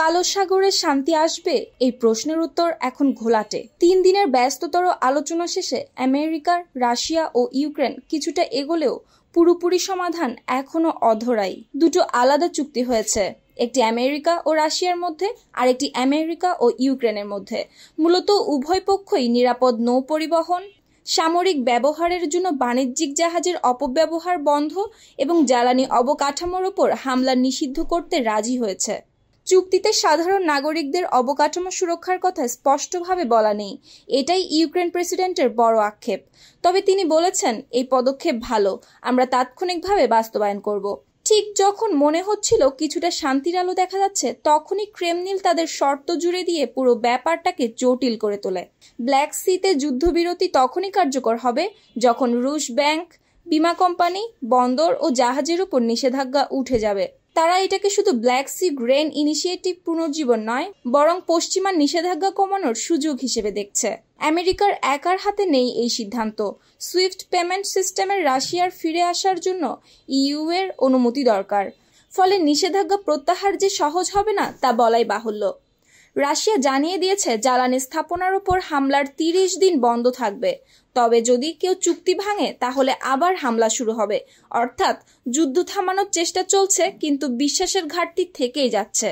কালো সাগরে শান্তি আসবে, এই প্রশ্নের উত্তর এখন ঘোলাটে। 3 দিনের ব্যস্ততর আলোচনা শেষে আমেরিকা, রাশিয়া ও ইউক্রেন কিছুটা এগোলেও পুরোপুরি সমাধান এখনো অধরাই। দুটো আলাদা চুক্তি হয়েছে, একটি আমেরিকা ও রাশিয়ার মধ্যে আর একটি আমেরিকা ও ইউক্রেনের মধ্যে। মূলত উভয় পক্ষই নিরাপদ নৌ পরিবহন, সামরিক ব্যবহারের জন্য বাণিজ্যিক জাহাজের অপব্যবহার বন্ধ এবং জ্বালানি অবকাঠামোর ওপর হামলা নিষিদ্ধ করতে রাজি হয়েছে। চুক্তিতে সাধারণ নাগরিকদের অবকাঠামো সুরক্ষার কথা স্পষ্টভাবে বলা নেই, এটাই ইউক্রেন প্রেসিডেন্টের বড় আক্ষেপ। তবে তিনি বলেছেন, এই পদক্ষেপ ভালো, আমরা তাৎক্ষণিকভাবে বাস্তবায়ন করব। ঠিক যখন মনে হচ্ছিল কিছুটা শান্তির আলো দেখা যাচ্ছে, তখনই ক্রেমলিন তাদের শর্ত জুড়ে দিয়ে পুরো ব্যাপারটাকে জটিল করে তোলে। ব্ল্যাক সিতে যুদ্ধবিরতি তখনই কার্যকর হবে যখন রুশ ব্যাংক, বিমা কোম্পানি, বন্দর ও জাহাজের উপর নিষেধাজ্ঞা উঠে যাবে। তারা এটাকে শুধু ব্ল্যাক সি গ্রেন ইনিশিয়েটিভ পুনর্জীবন নয়, বরং পশ্চিমা নিষেধাজ্ঞা কমানোর সুযোগ হিসেবে দেখছে। আমেরিকার একার হাতে নেই এই সিদ্ধান্ত। সুইফট পেমেন্ট সিস্টেমের রাশিয়ার ফিরে আসার জন্য ইইউ এর অনুমতি দরকার। ফলে নিষেধাজ্ঞা প্রত্যাহার যে সহজ হবে না তা বলাই বাহুল্য। রাশিয়া জানিয়ে দিয়েছে জ্বালানি স্থাপনার উপর হামলার 30 দিন বন্ধ থাকবে। তবে যদি কেউ চুক্তি ভাঙে তাহলে আবার হামলা শুরু হবে। অর্থাৎ যুদ্ধ থামানোর চেষ্টা চলছে, কিন্তু বিশ্বাসের ঘাটতি থেকেই যাচ্ছে।